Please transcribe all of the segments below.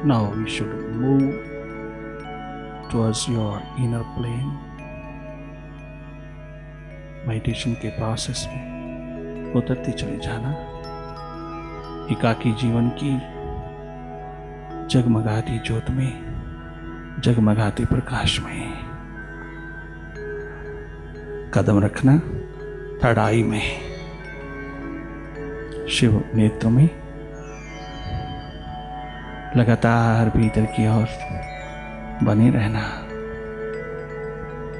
Now we should move towards your inner plane. Meditation के process में उतरते चले जाना, एकाकी जीवन की जगमगाती ज्योत में, जगमगाते प्रकाश में कदम रखना। थर्ड आई में, शिव नेत्र में लगातार भीतर की ओर बने रहना।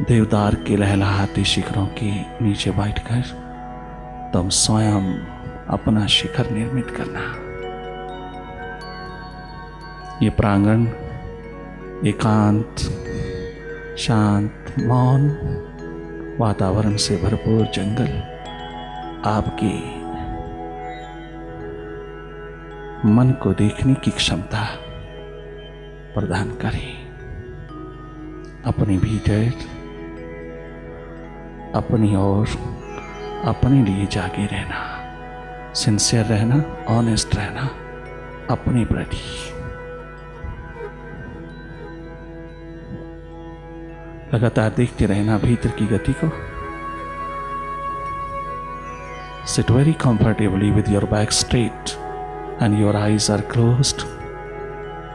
देवदार के लहलहाते शिखरों के नीचे बैठकर तुम स्वयं अपना शिखर निर्मित करना। ये प्रांगण एकांत, शांत, मौन वातावरण से भरपूर जंगल आपके मन को देखने की क्षमता प्रदान करे। अपने भीतर, अपनी ओर, अपने लिए जागे रहना, सिंसियर रहना, ऑनेस्ट रहना अपने प्रति। लगातार देखते रहना भीतर की गति को। Sit very comfortably with your back straight and your eyes are closed.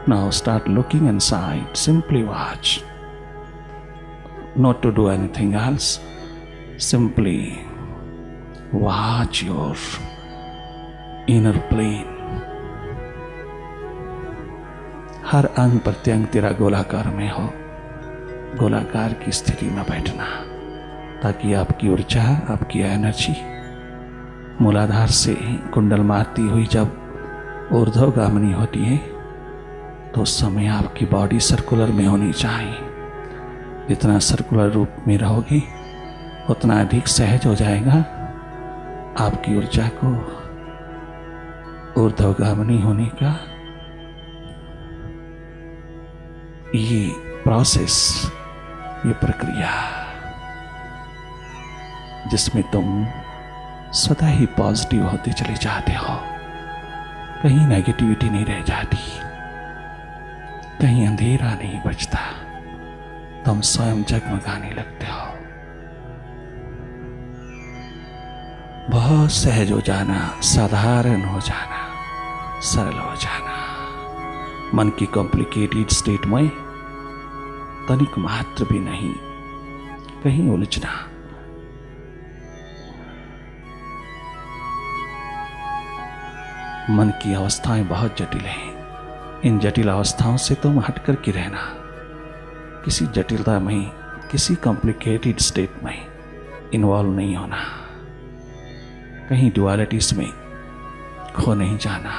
Now start looking inside. Simply watch. Not to do anything else. Simply watch your inner plane. हर अंग प्रत्यंग तेरा गोलाकार में हो। गोलाकार की स्थिति में बैठना ताकि आपकी ऊर्जा, आपकी एनर्जी मूलाधार से कुंडल मारती हुई जब ऊर्ध्वगामिनी होती है तो उस समय आपकी बॉडी सर्कुलर में होनी चाहिए। जितना सर्कुलर रूप में रहोगे उतना अधिक सहज हो जाएगा आपकी ऊर्जा को ऊर्ध्वगामिनी होने का ये प्रोसेस, ये प्रक्रिया जिसमें तुम सदा ही पॉजिटिव होते चले जाते हो। कहीं नेगेटिविटी नहीं रह जाती, कहीं अंधेरा नहीं बचता, तुम स्वयं जगमगाने लगते हो। बहुत सहज हो जाना, साधारण हो जाना, सरल हो जाना। मन की कॉम्प्लिकेटेड स्टेट में तनिक मात्र भी नहीं कहीं उलझना। मन की अवस्थाएं बहुत जटिल हैं। इन जटिल अवस्थाओं से तुम हट कर के रहना। किसी जटिलता में, किसी कॉम्प्लिकेटेड स्टेट में इन्वॉल्व नहीं होना। कहीं डुअलिटीज में खो नहीं जाना।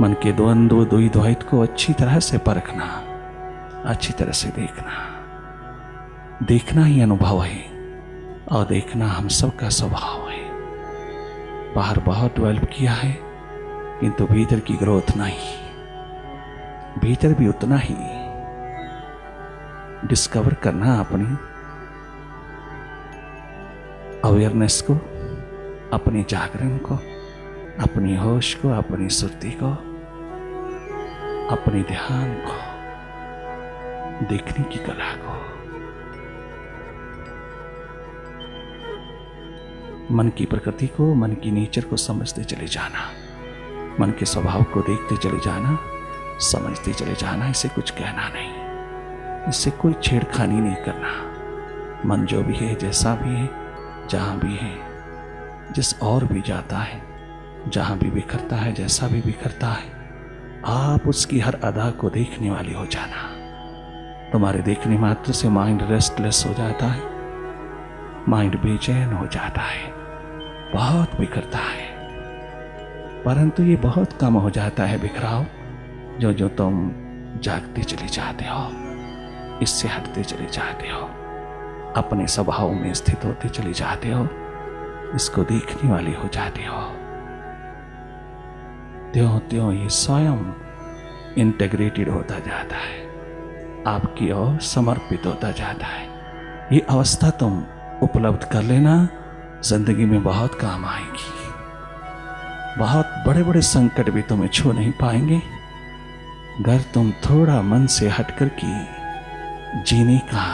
मन के द्वंद्व, द्वैत को अच्छी तरह से परखना, अच्छी तरह से देखना। देखना ही अनुभव है और देखना हम सबका स्वभाव है। बाहर बहुत डेवलप किया है किंतु भीतर की ग्रोथ नहीं। भीतर भी उतना ही डिस्कवर करना अपनी अवेयरनेस को, अपने जागरण को, अपनी होश को, अपनी सुरती को, अपने ध्यान को, देखने की कला को। मन की प्रकृति को, मन की नेचर को समझते चले जाना। मन के स्वभाव को देखते चले जाना, समझते चले जाना। इसे कुछ कहना नहीं, इससे कोई छेड़खानी नहीं करना। मन जो भी है, जैसा भी है, जहाँ भी है, जिस और भी जाता है, जहाँ भी बिखरता है, जैसा भी बिखरता है, आप उसकी हर अदा को देखने वाले हो जाना। तुम्हारे देखने मात्र से माइंड रेस्टलेस हो जाता है, माइंड बेचैन हो जाता है, बहुत बिखरता है। परंतु ये बहुत कम हो जाता है बिखराव जो जो तुम जागते चले जाते हो, इससे हटते चले जाते हो, अपने स्वभाव में स्थित होते चले जाते हो, इसको देखने वाले हो जाते हो। त्यों त्यों ये स्वयं इंटीग्रेटेड होता जाता है, आपकी ओर समर्पित होता जाता है। ये अवस्था तुम उपलब्ध कर लेना, जिंदगी में बहुत काम आएगी। बहुत बड़े बड़े संकट भी तुम्हें छू नहीं पाएंगे, अगर तुम थोड़ा मन से हटकर के जीने का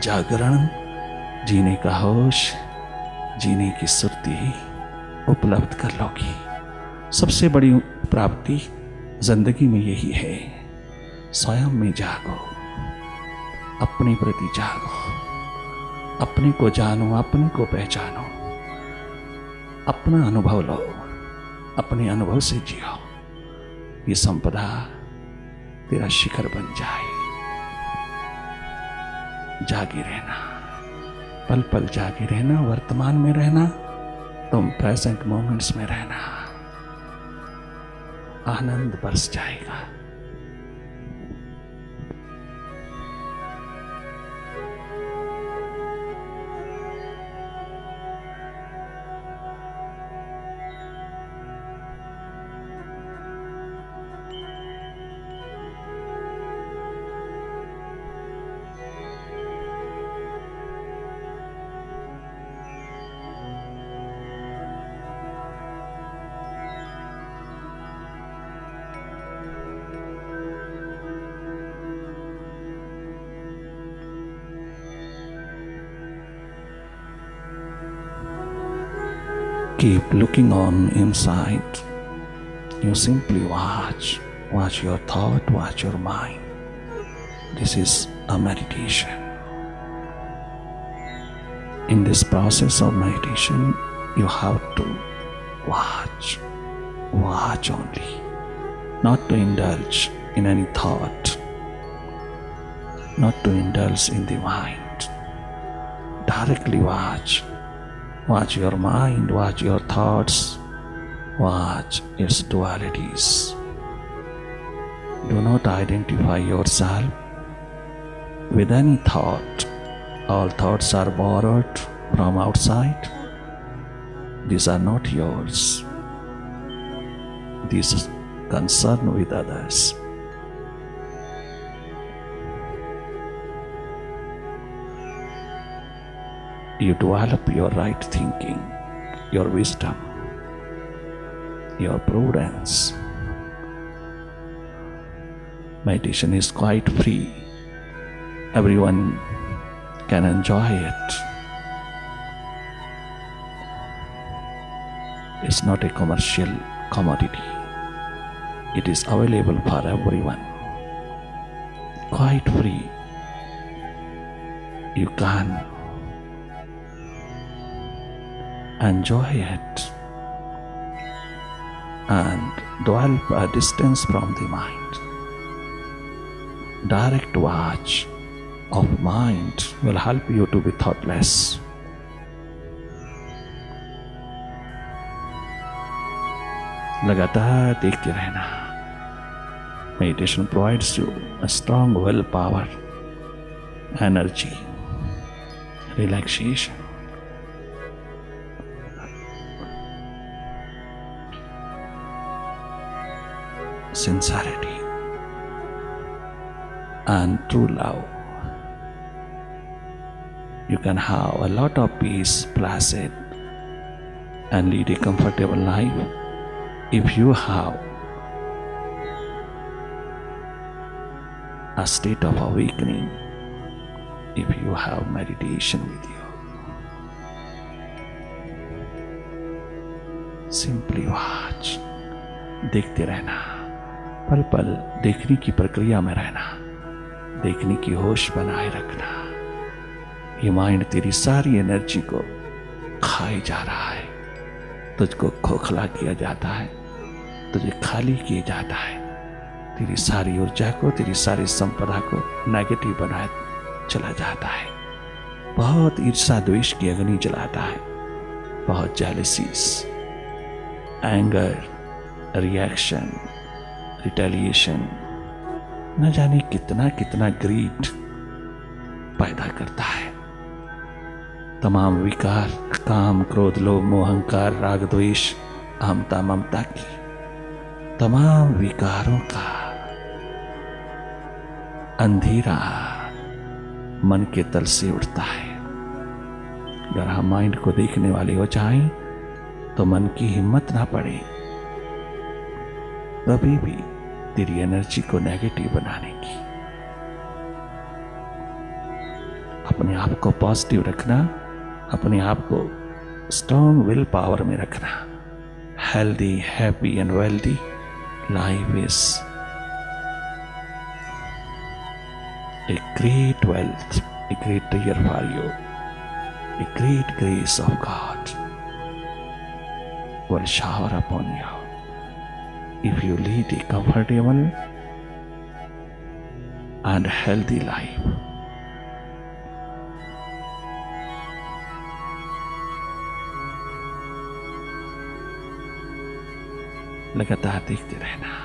जागरण, जीने का होश, जीने की सुर्ती उपलब्ध कर लोगी। सबसे बड़ी प्राप्ति जिंदगी में यही है, स्वयं में जागो, अपने प्रति जागो, अपने को जानो, अपने को पहचानो, अपना अनुभव लो, अपने अनुभव से जियो। ये संपदा तेरा शिखर बन जाए। जागे रहना, पल पल जागे रहना, वर्तमान में रहना, तुम प्रेजेंट मोमेंट्स में रहना, आनंद बरस जाएगा। Keep looking on inside. You simply watch your thought, watch your mind. This is a meditation. In this process of meditation, you have to watch only, not to indulge in any thought, not to indulge in the mind. Directly watch. Watch your mind, watch your thoughts, watch its dualities. Do not identify yourself with any thought. All thoughts are borrowed from outside. These are not yours. These concern with others. You develop your right thinking, your wisdom, your prudence. Meditation is quite free. Everyone can enjoy it. It's not a commercial commodity. It is available for everyone. Quite free. You can enjoy it and develop a distance from the mind. Direct watch of mind will help you to be thoughtless. लगातार देखते रहना. Meditation provides you a strong willpower, energy, relaxation. Sincerity and true love. You can have a lot of peace, placid, and lead a comfortable life if you have a state of awakening, if you have meditation with you. Simply watch. देखते रहना, पल पल देखने की प्रक्रिया में रहना, देखने की होश बनाए रखना। ये माइंड तेरी सारी एनर्जी को खाए जा रहा है, तुझको खोखला किया जाता है, तुझे खाली किया जाता है, तेरी सारी ऊर्जा को, तेरी सारी संपदा को नेगेटिव बनाए चला जाता है। बहुत ईर्ष्या द्वेष की अग्नि जलाता है, बहुत जेलसीज, एंगर, रिएक्शन, रिटेलिएशन, न जाने कितना कितना ग्रीड पैदा करता है। तमाम विकार, काम, क्रोध, लोभ, मोह, अहंकार, राग, द्वेष, अहमता, ममता की तमाम विकारों का अंधेरा मन के तल से उठता है। अगर हम माइंड को देखने वाले हो चाहें तो मन की हिम्मत ना पड़े, कभी भी तेरी एनर्जी को नेगेटिव बनाने की। अपने आप को पॉजिटिव रखना, अपने आप को स्ट्रॉन्ग विल पावर में रखना। Healthy, happy and wealthy life is a great wealth, a great treasure for you, a great grace of God will shower upon you if you lead a comfortable and healthy life. लगातार देखते रहना,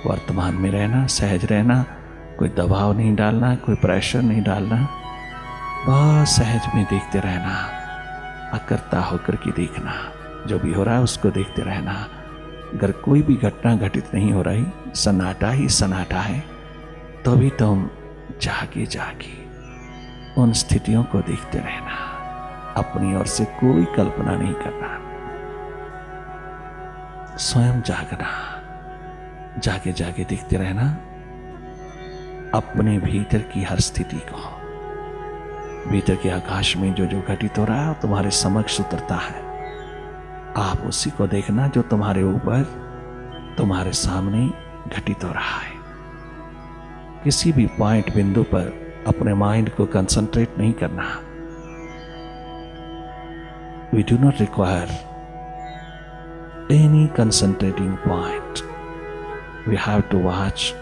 वर्तमान में रहना, सहज रहना, कोई दबाव नहीं डालना, कोई प्रेशर नहीं डालना, बस सहज में देखते रहना, अकर्ता होकर के देखना। जो भी हो रहा है उसको देखते रहना। अगर कोई भी घटना घटित नहीं हो रही, सन्नाटा ही सन्नाटा है, तो भी तुम जागे जागे उन स्थितियों को देखते रहना। अपनी ओर से कोई कल्पना नहीं करना, स्वयं जागना, जागे जागे देखते रहना अपने भीतर की हर स्थिति को। भीतर के आकाश में जो जो घटित हो रहा है तुम्हारे समक्ष उतरता है। आप उसी को देखना जो तुम्हारे ऊपर, तुम्हारे सामने घटित हो रहा है। किसी भी पॉइंट, बिंदु पर अपने माइंड को कंसंट्रेट नहीं करना। We do not require any concentrating point. We have to watch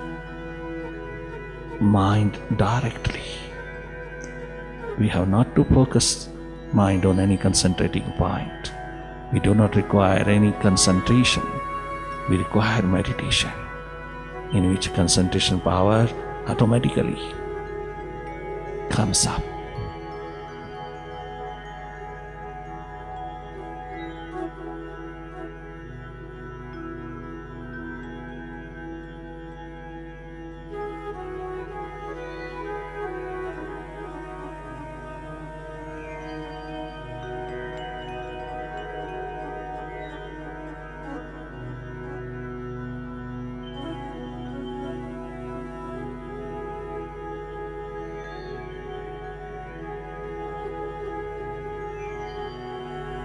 mind directly. We have not to focus mind on any concentrating point. We do not require any concentration. We require meditation, in which concentration power automatically comes up.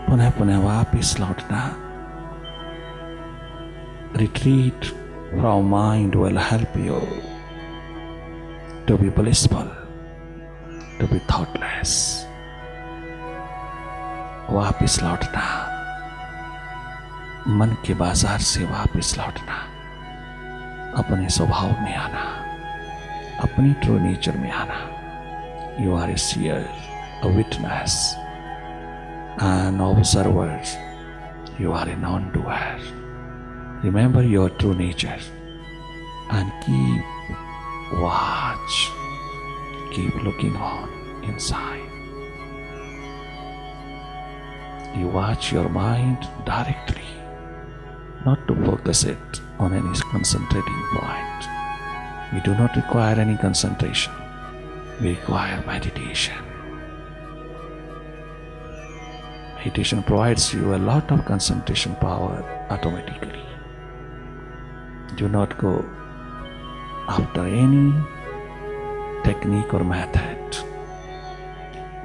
पुनः पुनः वापिस लौटना। Retreat from mind will help you to be blissful, to be thoughtless. वापिस लौटना, मन के बाजार से वापिस लौटना, अपने स्वभाव में आना, अपनी ट्रू नेचर में आना। You are a seer, a witness, an observer. You are a non-doer. Remember your true nature and keep watch, keep looking on inside. You watch your mind directly, not to focus it on any concentrating point. We do not require any concentration. We require meditation. Meditation provides you a lot of concentration power automatically. Do not go after any technique or method.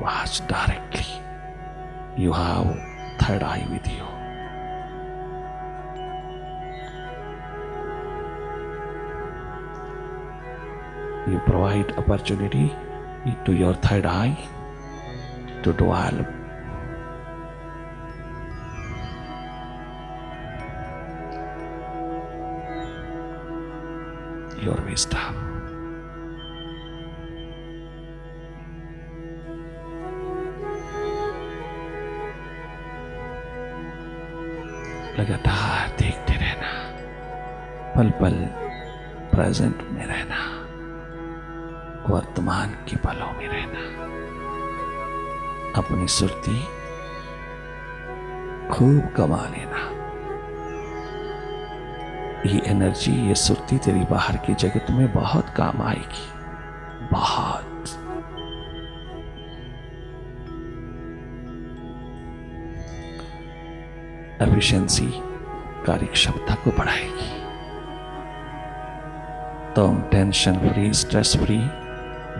Watch directly. You have third eye with you. You provide opportunity to your third eye to develop your wisdom. लगातार देखते रहना, पल पल present में रहना, वर्तमान के पलों में रहना। अपनी सुर्ती खूब कमा लेना। ये एनर्जी, ये सुर्ती तेरी बाहर की जगत में बहुत काम आएगी, बहुत। एफिशिएंसी, कार्यक्षमता को बढ़ाएगी। तुम tension free, stress free,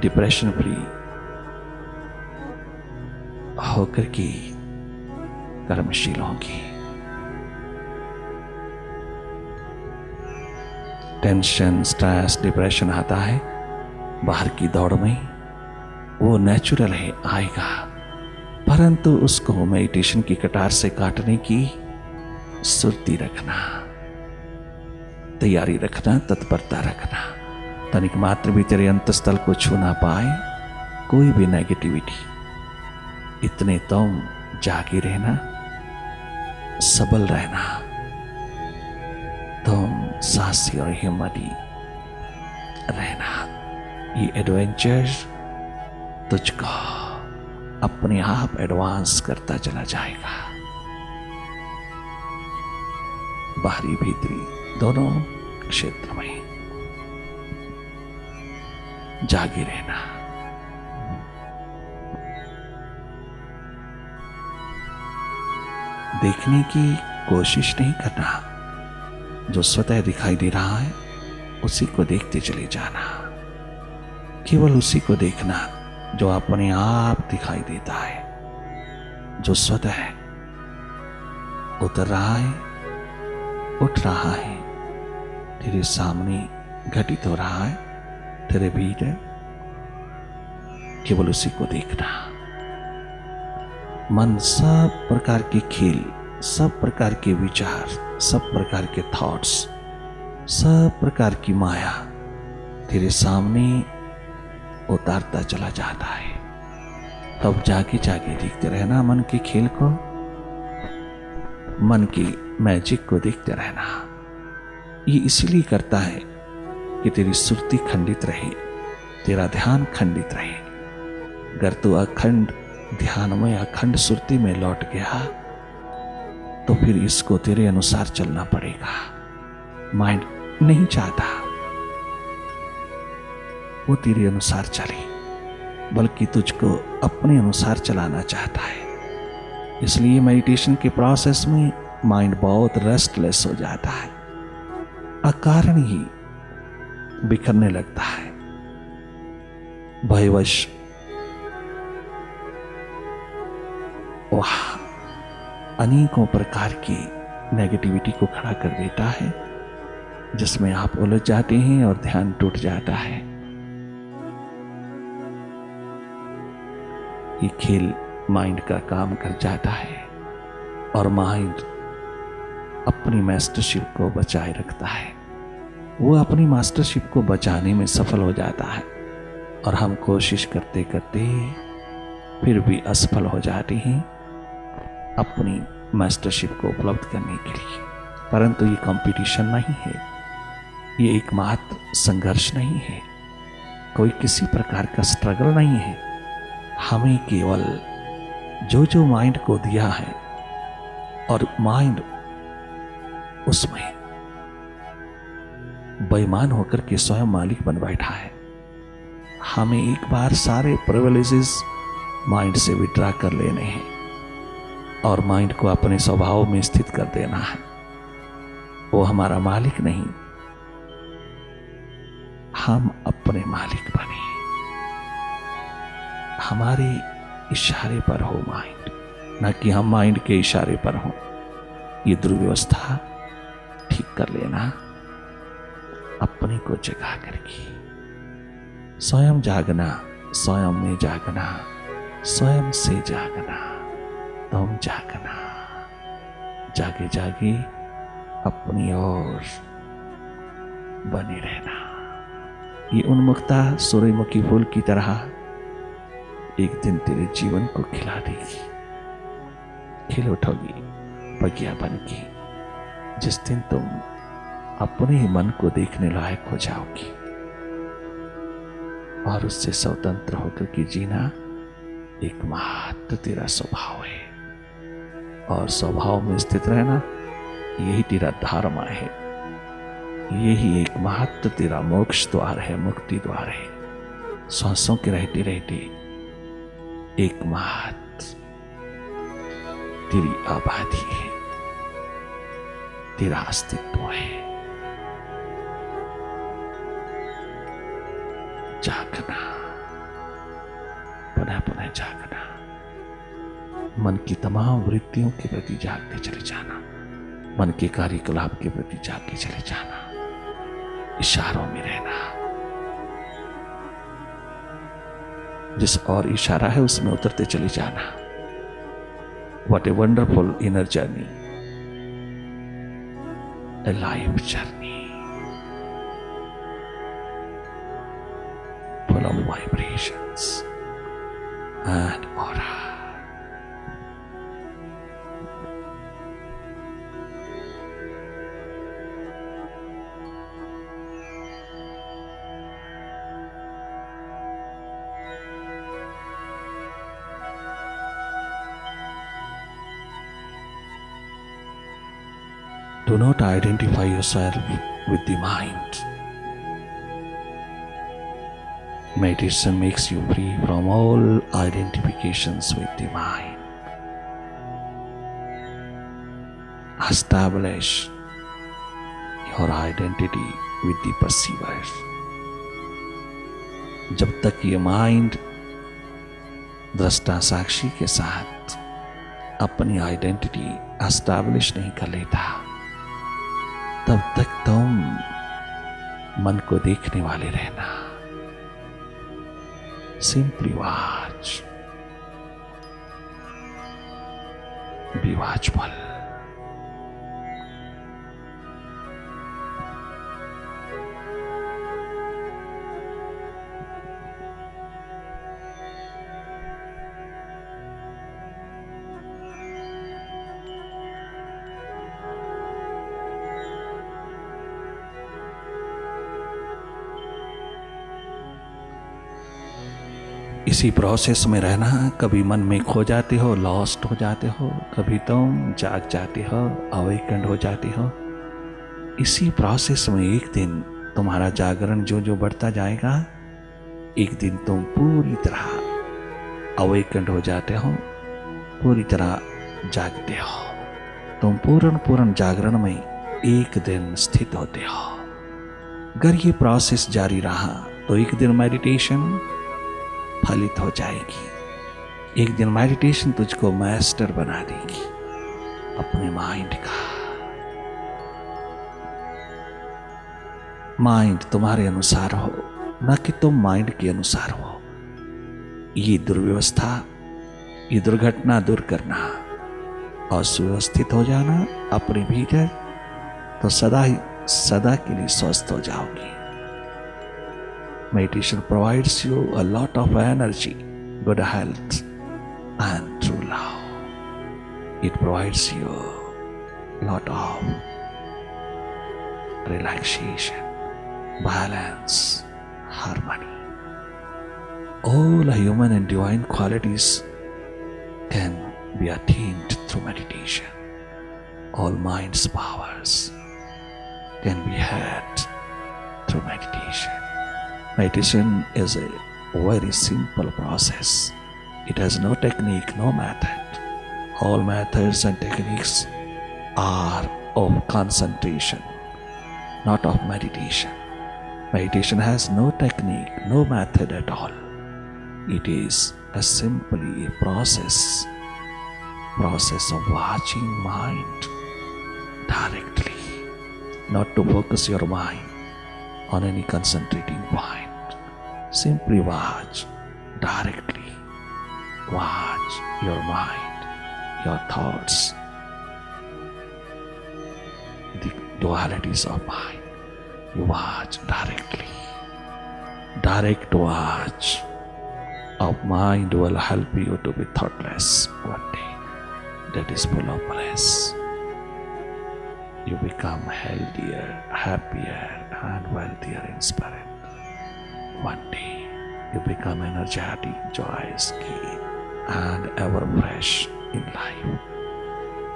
depression free होकर के कर्मशील होगी। टेंशन, स्ट्रेस, डिप्रेशन आता है बाहर की दौड़ में, वो नेचुरल है, आएगा, परंतु उसको मेडिटेशन की कटार से काटने की सुर्ती रखना, तैयारी रखना, तत्परता रखना। तनिक मात्र भी तेरे अंतस्थल को छू ना पाए कोई भी नेगेटिविटी, इतने तुम जागे रहना, सबल रहना, तुम साहसी और हिम्मती रहना। ये एडवेंचर तुझको अपने आप एडवांस करता चला जाएगा, बाहरी भीतरी दोनों क्षेत्र में जागे रहना। देखने की कोशिश नहीं करना, जो स्वतः दिखाई दे रहा है उसी को देखते चले जाना, केवल उसी को देखना जो अपने आप दिखाई देता है, जो स्वतः उतर रहा है, उठ रहा है, तेरे सामने घटित हो रहा है, तेरे भीतर, केवल उसी को देखना। मन सब प्रकार के खेल, सब प्रकार के विचार, सब प्रकार के थॉट्स, सब प्रकार की माया तेरे सामने उतारता चला जाता है। तब जाके जाके देखते रहना मन के खेल को, मन की मैजिक को देखते रहना। ये इसलिए करता है कि तेरी सुरती खंडित रहे, तेरा ध्यान खंडित रहे। अगर तू अखंड ध्यान में, अखंड सुरती में लौट गया तो फिर इसको तेरे अनुसार चलना पड़ेगा। माइंड नहीं चाहता वो तेरे अनुसार चले, बल्कि तुझको अपने अनुसार चलाना चाहता है। इसलिए मेडिटेशन के प्रोसेस में माइंड बहुत रेस्टलेस हो जाता है, अकारण ही बिखरने लगता है, भयवश वह अनेकों प्रकार की नेगेटिविटी को खड़ा कर देता है, जिसमें आप उलझ जाते हैं और ध्यान टूट जाता है। ये खेल माइंड का काम कर जाता है और माइंड अपनी मास्टरशिप को बचाए रखता है। वो अपनी मास्टरशिप को बचाने में सफल हो जाता है और हम कोशिश करते करते फिर भी असफल हो जाते हैं अपनी मास्टरशिप को उपलब्ध करने के लिए। परंतु ये कंपटीशन नहीं है, ये एकमात्र संघर्ष नहीं है, कोई किसी प्रकार का स्ट्रगल नहीं है। हमें केवल जो जो माइंड को दिया है और माइंड उसमें बेईमान होकर के स्वयं मालिक बन बैठा है, हमें एक बार सारे प्रिविलेजेस माइंड से विड्रा कर लेने हैं और माइंड को अपने स्वभाव में स्थित कर देना है। वो हमारा मालिक नहीं, हम अपने मालिक बने। हमारे इशारे पर हो माइंड, ना कि हम माइंड के इशारे पर हों। ये दुर्व्यवस्था ठीक कर लेना, अपने को जगा करके स्वयं जागना, स्वयं में जागना, स्वयं से जागना, तुम जागना, जागे जागे अपनी ओर बने रहना। ये उन्मुखता सूर्यमुखी फूल की तरह एक दिन तेरे जीवन को खिला देगी, खिल उठोगी बगिया बन के, जिस दिन तुम अपने ही मन को देखने लायक हो जाओगी और उससे स्वतंत्र होकर के जीना एकमात्र तेरा स्वभाव है। और स्वभाव में स्थित रहना यही तेरा धर्म है, यही एकमात्र तेरा मोक्ष द्वार है, मुक्ति द्वार है। सांसों के रहते रहते एकमात्र तेरी आबादी है, तेरा अस्तित्व है। में जागना, मन की तमाम वृत्तियों के प्रति जागते चले जाना, मन के कार्यकलाप के प्रति जागते चले जाना, इशारों में रहना। जिस और इशारा है उसमें उतरते चले जाना। What a wonderful inner journey, a life journey full of vibrations and aura. Do not identify yourself with the mind. Meditation makes you free from all identifications with the mind. Establish your identity with the perceiver. जब तक ये mind दृष्टा साक्षी के साथ अपनी identity establish नहीं कर लेता, तब तक तुम मन को देखने वाले रहना। Simply watch, be watchful. इसी प्रोसेस में रहना। कभी मन में खो जाते हो, लॉस्ट हो जाते हो, कभी तुम जाग जाते हो, अवेकन्ड हो जाते हो। इसी प्रोसेस में एक दिन तुम्हारा जागरण जो जो बढ़ता जाएगा, एक दिन तुम पूरी तरह अवेकन्ड हो जाते हो, पूरी तरह जागते हो। तुम पूर्ण जागरण में एक दिन स्थित होते हो। अगर ये प्रोसेस जारी रहा तो एक दिन मेडिटेशन फलित हो जाएगी। एक दिन मेडिटेशन तुझको मास्टर बना देगी अपने माइंड का। माइंड तुम्हारे अनुसार हो, न कि तुम माइंड के अनुसार हो। ये दुर्व्यवस्था, ये दुर्घटना दूर करना और सुव्यवस्थित हो जाना अपने भीतर, तो सदा के लिए स्वस्थ हो जाओगी। Meditation provides you a lot of energy, good health, and true love. It provides you a lot of relaxation, balance, harmony. All human and divine qualities can be attained through meditation. All mind's powers can be had through meditation. Meditation is a very simple process. It has no technique, no method. All methods and techniques are of concentration, not of meditation. Meditation has no technique, no method at all. It is simply a process of watching mind directly, not to focus your mind on any concentrating point. Simply watch directly. Watch your mind, your thoughts, the dualities of mind. You watch directly. Direct watch of mind will help you to be thoughtless one day. That is full of bliss. You become healthier, happier, and wealthier in spirit. One day you become energetic, joyous, keen, and ever fresh in life.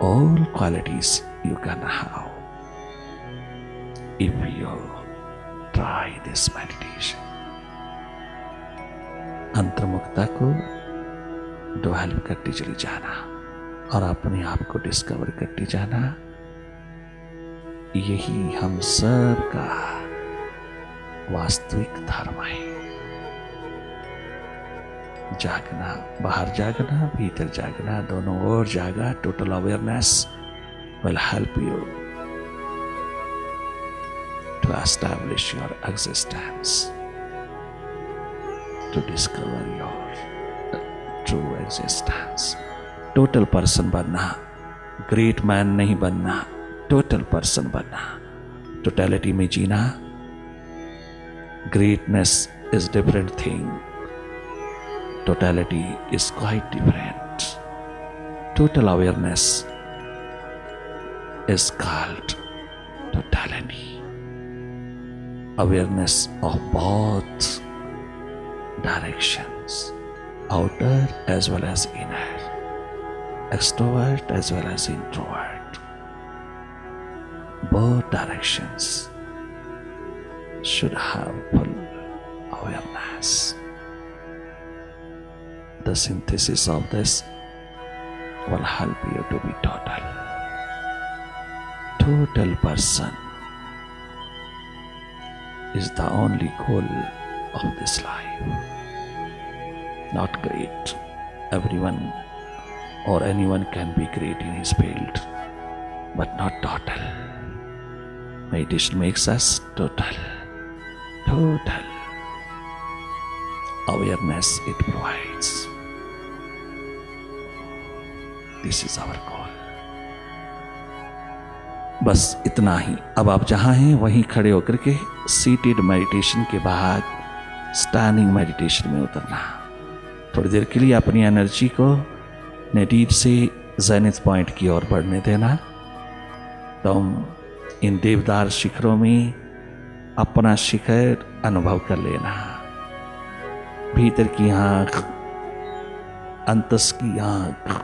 All qualities you can have if you try this meditation. अंतर्मुखता को develop करते चले जाना और अपने आप को discover करते जाना, यही हम सब का वास्तविक धर्म है। जागना, बाहर जागना, भीतर जागना, दोनों ओर जागा। Total awareness will help you to establish your existence, to discover your true existence. Total person बनना, ग्रेट मैन नहीं बनना, टोटल पर्सन बनना, टोटलिटी में जीना। Greatness is different thing, totality is quite different. Total awareness is called totality. Awareness of both directions, outer as well as inner, extrovert as well as introvert. Both directions should have full awareness. The synthesis of this will help you to be total. Total person is the only goal of this life. Not great. Everyone or anyone can be great in his field, but not total. Meditation makes us total. Total awareness it provides. This is our goal. बस इतना ही। अब आप जहां हैं वहीं खड़े होकर के सीटेड मेडिटेशन के बाद स्टैंडिंग मेडिटेशन में उतरना। थोड़ी देर के लिए अपनी एनर्जी को नेटिव से जेनिथ पॉइंट की ओर बढ़ने देना। तुम इन देवदार शिखरों में अपना शिखर अनुभव कर लेना। भीतर की आंख, अंतस की आंख,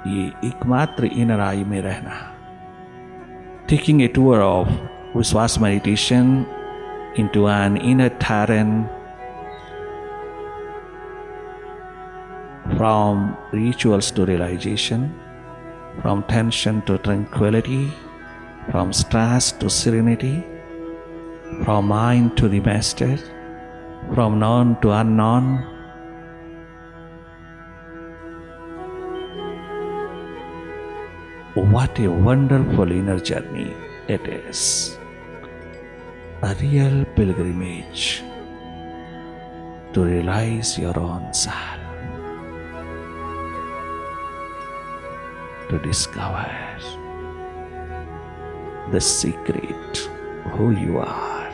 ये एकमात्र इनर आई में रहना। Taking a tour of Vishwas meditation into an inner terrain, from rituals to realization, from tension to tranquility, from stress to serenity, from mind to the master, from known to unknown. What a wonderful inner journey it is. A real pilgrimage to realize your own self, to discover the secret, who you are.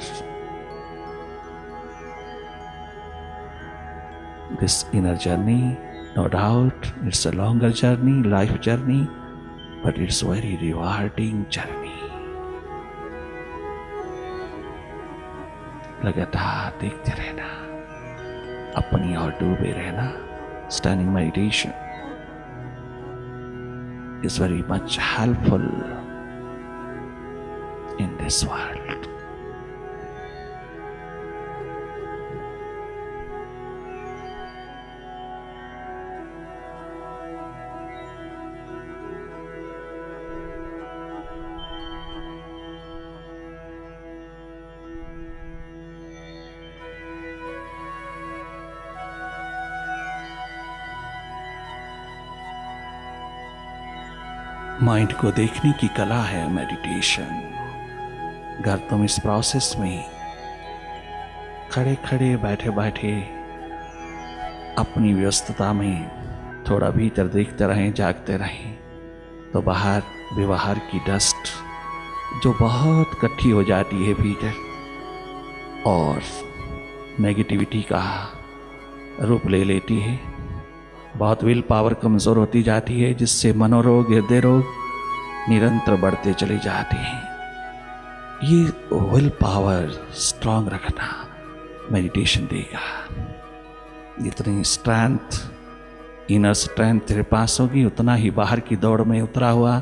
This inner journey, no doubt, it's a longer journey, life journey, but it's very rewarding journey. लगातार देखते रहना, अपनी ओर डूबे रहना। Standing meditation is very much helpful in this world. Mind को देखने की कला है मेडिटेशन। अगर तुम इस प्रोसेस में खड़े खड़े बैठे बैठे अपनी व्यस्तता में थोड़ा भीतर देखते रहें, जागते रहें, तो बाहर व्यवहार की डस्ट जो बहुत इकट्ठी हो जाती है भीतर और नेगेटिविटी का रूप ले लेती है, बहुत विल पावर कमज़ोर होती जाती है, जिससे मनोरोग, हृदय रोग निरंतर बढ़ते चले जाते हैं। ये विल पावर स्ट्रांग रखना मेडिटेशन देगा। जितनी स्ट्रेंथ, इनर स्ट्रेंथ तेरे पास होगी, उतना ही बाहर की दौड़ में उतरा हुआ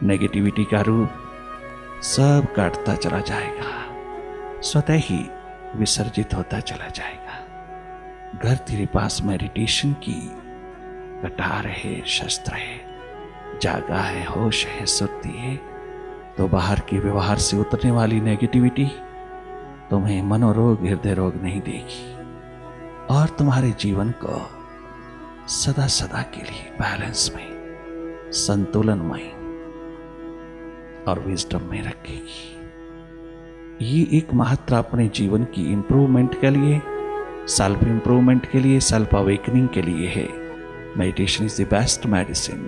नेगेटिविटी का रूप सब काटता चला जाएगा, स्वतः ही विसर्जित होता चला जाएगा। अगर तेरे पास मेडिटेशन की कटार है, शस्त्र है, जागा है, होश है, सुरती है, तो बाहर के व्यवहार से उतरने वाली नेगेटिविटी तुम्हें मनोरोग, हृदय रोग नहीं देगी और तुम्हारे जीवन को सदा सदा के लिए बैलेंस में, संतुलनमय और विजडम में रखेगी। ये एक मात्र अपने जीवन की इंप्रूवमेंट के लिए, सेल्फ इंप्रूवमेंट के लिए, सेल्फ अवेकनिंग के लिए है। Meditation is the best medicine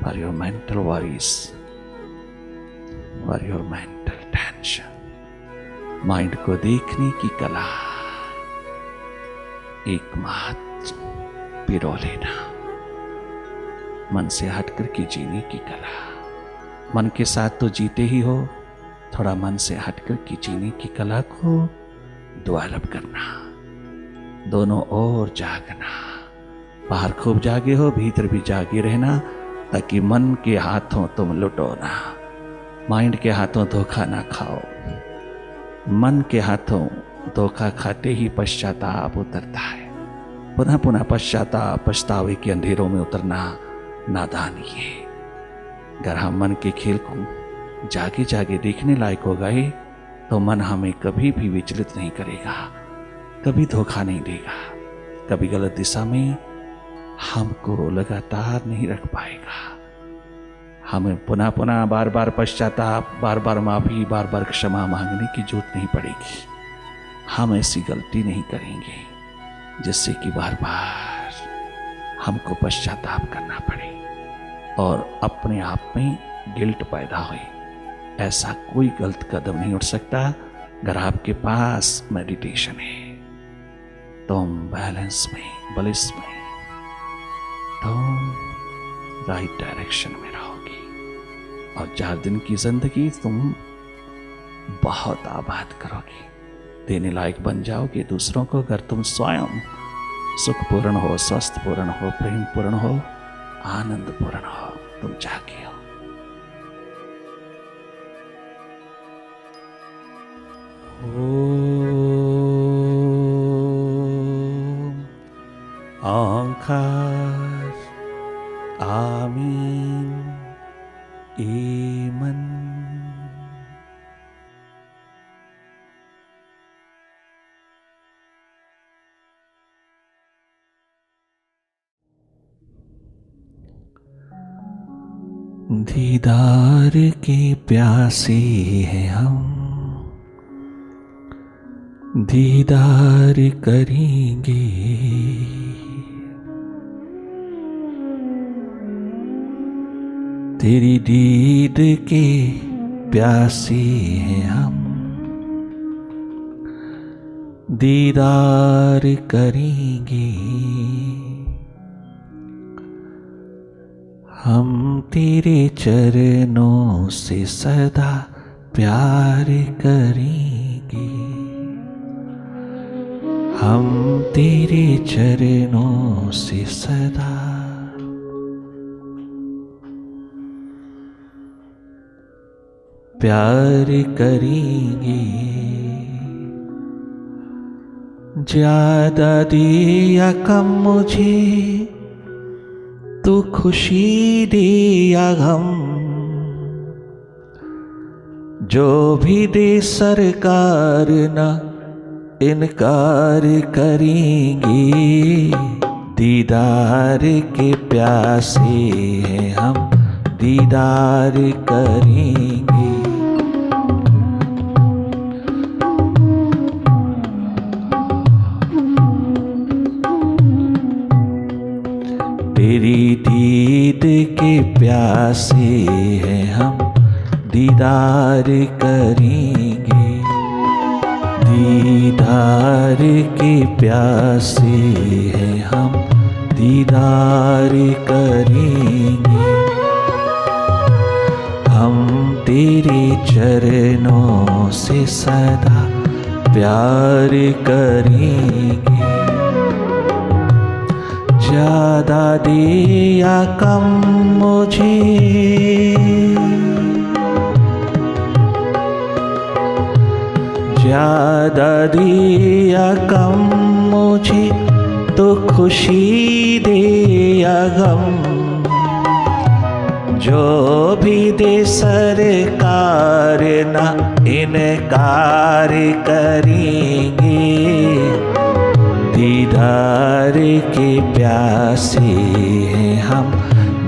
for your mental worries, for your mental tension. Mind को देखने की कला, एकमात्र पिरो लेना, मन से हटकर के जीने की कला। मन के साथ तो जीते ही हो, थोड़ा मन से हटकर के जीने की कला को डेवलप करना। दोनों ओर जागना, बाहर खूब जागे हो, भीतर भी जागे रहना, ताकि मन के हाथों तुम लुटो ना, माइंड के हाथों धोखा ना खाओ। मन के हाथों धोखा खाते ही पश्चाताप उतरता है। पुनः पुनः पश्चाताप, पछतावे के अंधेरों में उतरना नादानी है। अगर हम मन के खेल को जागे जागे देखने लायक हो गए तो मन हमें कभी भी विचलित नहीं करेगा, कभी धोखा नहीं देगा, कभी गलत दिशा में हमको लगातार नहीं रख पाएगा। हमें पुनः पुनः बार बार पश्चाताप, बार बार माफी, बार बार क्षमा मांगने की जरूरत नहीं पड़ेगी। हम ऐसी गलती नहीं करेंगे जिससे कि बार बार हमको पश्चाताप करना पड़े और अपने आप में गिल्ट पैदा होए। ऐसा कोई गलत कदम नहीं उठ सकता अगर आपके पास मेडिटेशन है। तुम बैलेंस में, बलिस में, तुम राइट डायरेक्शन में रहोगी और 4 दिन की जिंदगी तुम बहुत आबाद करोगी, देने लायक बन जाओगे दूसरों को। अगर तुम स्वयं सुखपूर्ण हो, स्वस्थपूर्ण हो, प्रेमपूर्ण हो, आनंदपूर्ण हो, तुम जागे हो। ओंकार आमीन ईमन। दीदार के प्यासे हैं हम, दीदार करेंगे। तेरी दीद के प्यासे हैं हम, दीदार करेंगे। हम तेरे चरणों से सदा प्यार करेंगे। हम तेरे चरणों से सदा प्यार करेंगे। ज्यादा दे या कम मुझे तू खुशी दे या गम, जो भी दे सरकार ना इनकार करेंगे। दीदार के प्यासे हैं हम, दीदार करेंगे। तेरी दीद के प्यासे हैं हम, दीदार करेंगे। दीदार के प्यासे हैं हम, दीदार करेंगे। हम तेरे चरणों से सदा प्यार करेंगे। ज्यादा दे या कम मुझे, ज्यादा दे या कम मुझे तो खुशी दे या गम, जो भी दे सरकार ना इनकार करेंगे। दीदार के प्यासे हैं हम,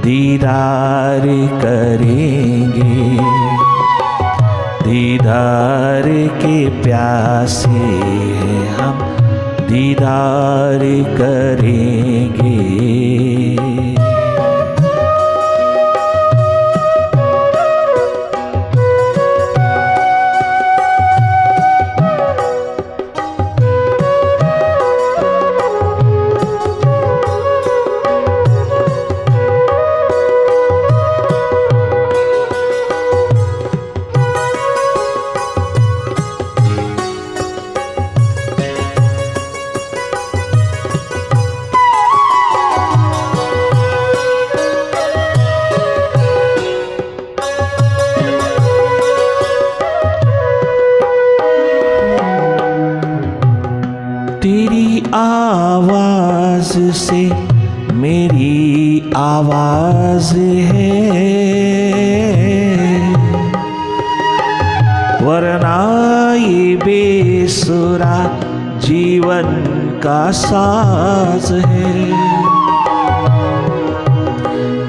दीदार करेंगे। दीदार के प्यासे हैं हम, दीदार करेंगे। तेरी आवाज से मेरी आवाज है, वरना ये बेसुरा जीवन का साज है।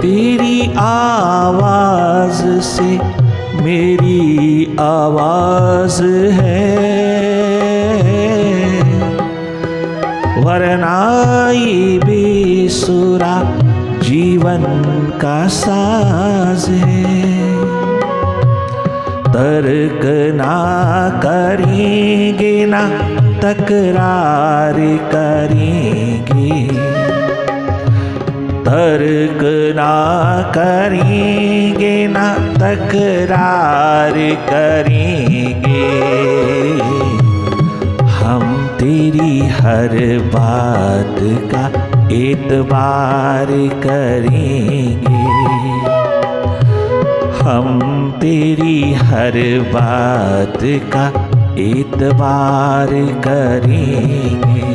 तेरी आवाज से मेरी आवाज है, वरना ये बेसुरा जीवन का साज है। तर्क ना करेंगे ना तकरार करेंगे, तर्क ना करेंगे ना तकरार करेंगे। हम तेरी हर बात का एतबार करेंगे, हम तेरी हर बात का एतबार करेंगे।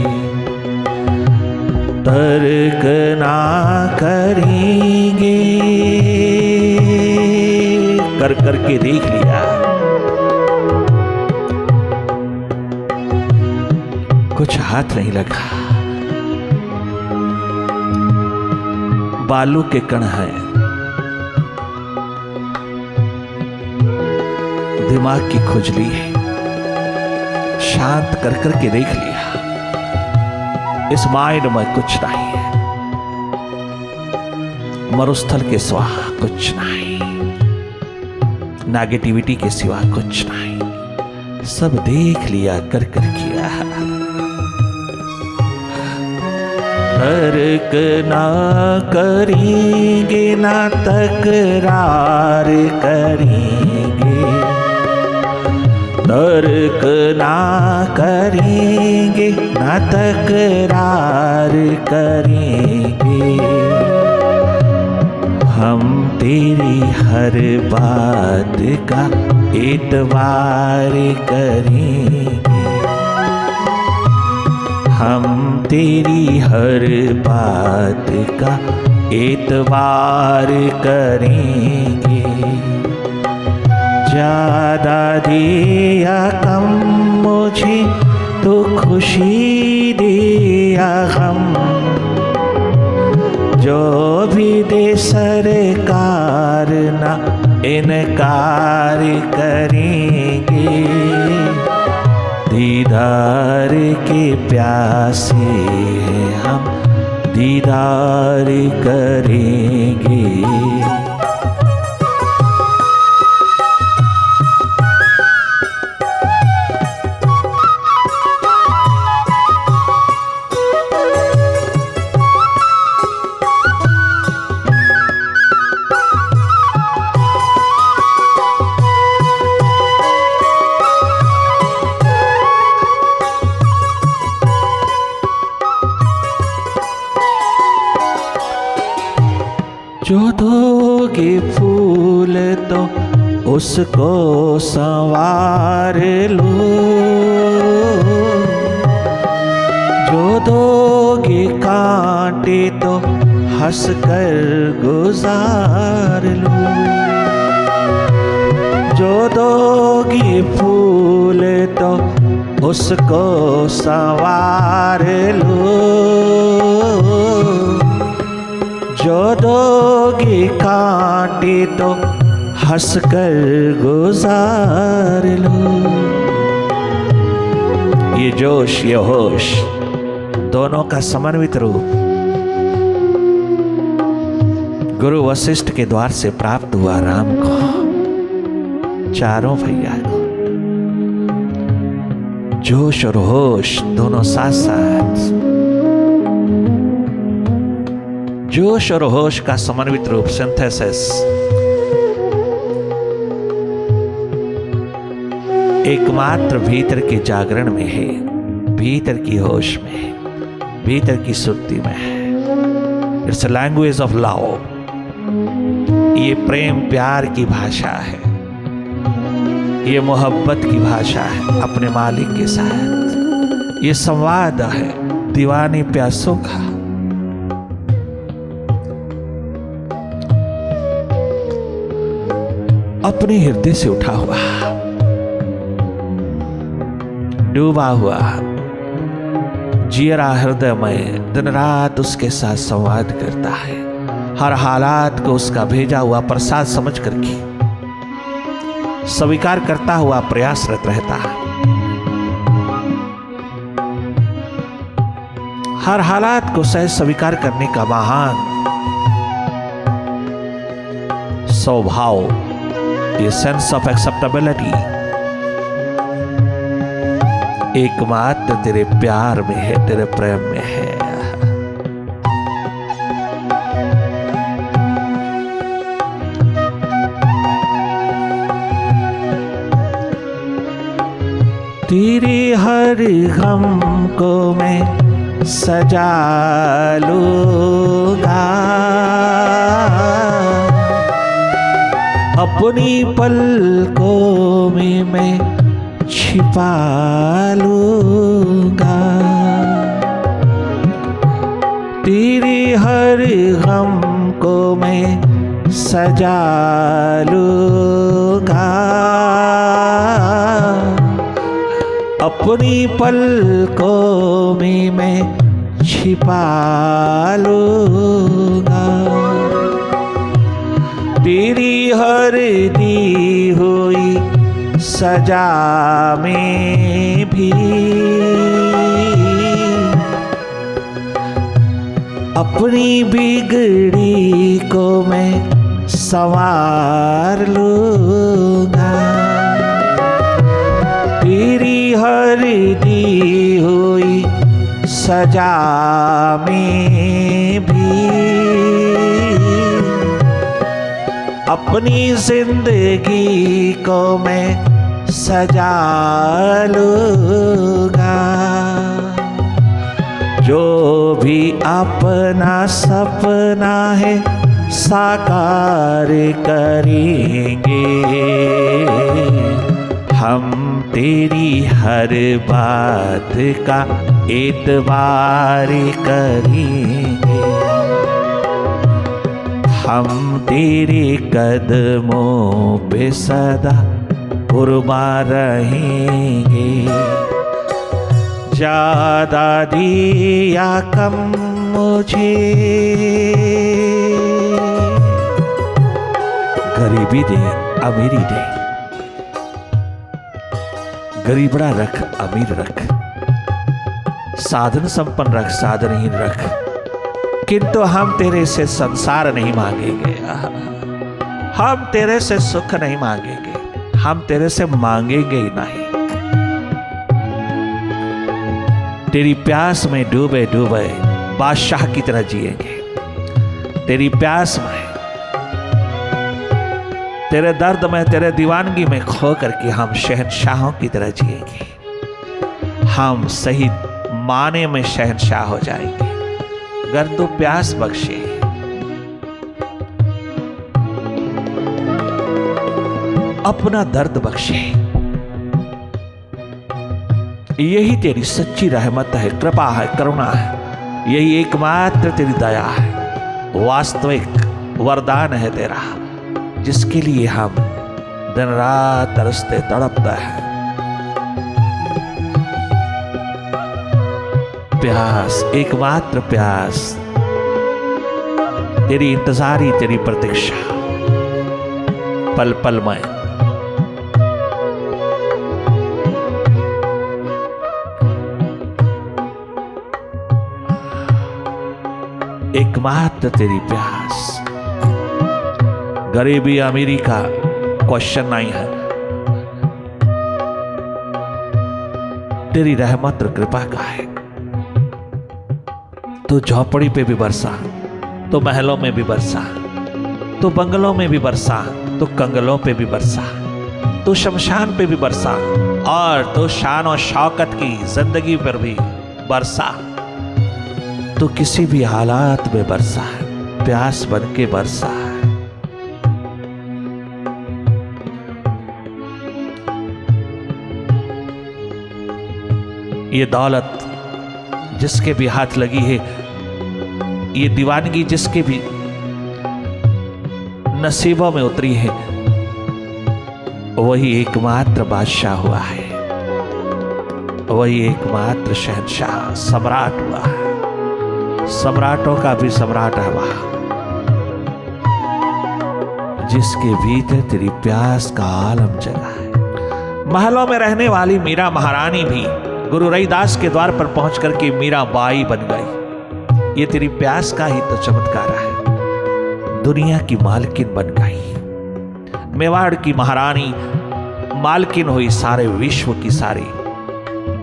तर्क ना करेंगे, कर करके देख लिया, कुछ हाथ नहीं लगा। बालू के कण है, दिमाग की खुजली है, शांत कर करके देख लिया, इस माइंड में कुछ नहीं है, मरुस्थल के सिवा कुछ नहीं, नेगेटिविटी के सिवा कुछ नहीं, सब देख लिया, कर कर किया। तर्क ना करेंगे ना तकरार करेंगे, तर्क ना करेंगे ना तकरार करेंगे। हम तेरी हर बात का एतबार करेंगे, हम तेरी हर बात का एतबार करेंगे। ज्यादा दे या कम मुझे तो खुशी दे या गम, जो भी दे सरकार ना इनकार करेंगे। दीदार के प्यासे हैं हम, दीदार करेंगे। जो दोगे फूल तो उसको संवार लो, जो दोगे कांटे तो हंस कर गुजार लो, जो दोगे फूल तो उसको संवार लो, जो दोगी कांटे तो हंसकर गुजार लो। ये जोश ये होश दोनों का समन्वित रूप गुरु वशिष्ठ के द्वार से प्राप्त हुआ राम को, चारों भैया को। जोश और होश दोनों साथ साथ, जोश और होश का समन्वित रूप सिंथेसिस एकमात्र भीतर के जागरण में है, भीतर की होश में है, भीतर की सुरती में है। It's a language of love. ये प्रेम प्यार की भाषा है, ये मोहब्बत की भाषा है अपने मालिक के साथ। ये संवाद है दीवाने प्यासों का। अपने हृदय से उठा हुआ, डूबा हुआ जियरा हृदय में दिन रात उसके साथ संवाद करता है। हर हालात को उसका भेजा हुआ प्रसाद समझ करके स्वीकार करता हुआ प्रयासरत रहता है। हर हालात को सहज स्वीकार करने का महान स्वभाव, ये सेंस ऑफ एक्सेप्टेबिलिटी एकमात्र तेरे प्यार में है, तेरे प्रेम में है। तेरे हर गम को मैं सजा लूंगा, अपनी पलकों में मैं छिपा लूंगा। तेरे हर गम को मैं सजा लूंगा, अपनी पलकों में मैं छिपा लूंगा। तेरी हर दी हुई सजा में भी अपनी बिगड़ी को मैं संवार लूंगा। तेरी हर दी हुई सजा में भी अपनी जिंदगी को मैं सजा लूंगा। जो भी अपना सपना है साकार करेंगे, हम तेरी हर बात का एतबार करेंगे। हम तेरे कदमों पे सदा कुर्बान रहेंगे। ज्यादा दिया कम मुझे, गरीबी दे अमीरी दे, गरीबड़ा रख अमीर रख, साधन संपन्न रख साधनहीन रख, किंतु हम तेरे से संसार नहीं मांगेंगे, हम तेरे से सुख नहीं मांगेंगे, हम तेरे से मांगेंगे ही नहीं। तेरी प्यास में डूबे डूबे बादशाह की तरह जिएंगे। तेरी प्यास में, तेरे दर्द में, तेरे दीवानगी में खो करके हम शहंशाहों की तरह जिएंगे। हम सही माने में शहंशाह हो जाएंगे। अगर तू प्यास बख्शे, अपना दर्द बख्शे, यही तेरी सच्ची रहमत है, कृपा है, करुणा है। यही एकमात्र तेरी दया है, वास्तविक वरदान है तेरा, जिसके लिए हम दिन रात तरसते तड़पते हैं। प्यास, एकमात्र प्यास, तेरी इंतजारी, तेरी प्रतीक्षा पल पल में। एकमात्र तेरी प्यास। गरीबी अमीरी का क्वेश्चन नहीं है, तेरी रहमत और कृपा का है। तो झोपड़ी पे भी बरसा, तो महलों में भी बरसा, तो बंगलों में भी बरसा, तो कंगलों पे भी बरसा, तो शमशान पे भी बरसा, और तो शान और शौकत की जिंदगी पर भी बरसा। तो किसी भी हालात में बरसा है, प्यास बन के बरसा है। ये दौलत जिसके भी हाथ लगी है, ये दीवानगी जिसके भी नसीबों में उतरी है, वही एकमात्र बादशाह हुआ है, वही एकमात्र शहंशाह सम्राट हुआ है। सम्राटों का भी सम्राट है वह, जिसके भीतर तेरी प्यास का आलम जगा है। महलों में रहने वाली मीरा महारानी भी गुरु रविदास के द्वार पर पहुंच करके मीरा बाई बन गई। ये तेरी प्यास का ही तो चमत्कार है। दुनिया की मालकिन बन गई, मेवाड़ की महारानी मालकिन हुई सारे विश्व की, सारी